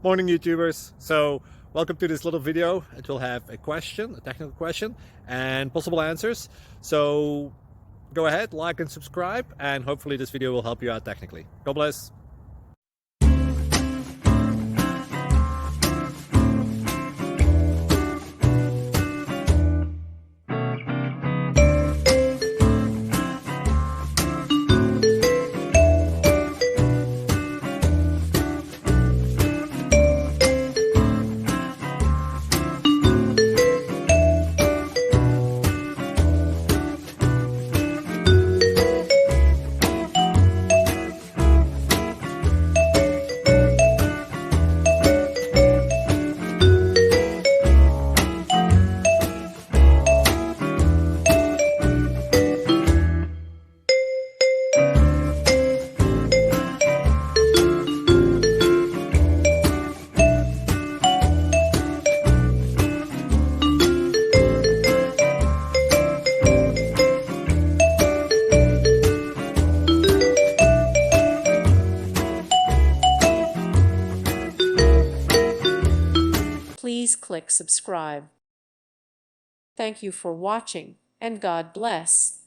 Morning, YouTubers. So welcome to this little video. It will have a question, a technical question, and possible answers. So go ahead, like and subscribe, and hopefully this video will help you out technically. God bless. Please click subscribe. Thank you for watching, and God bless.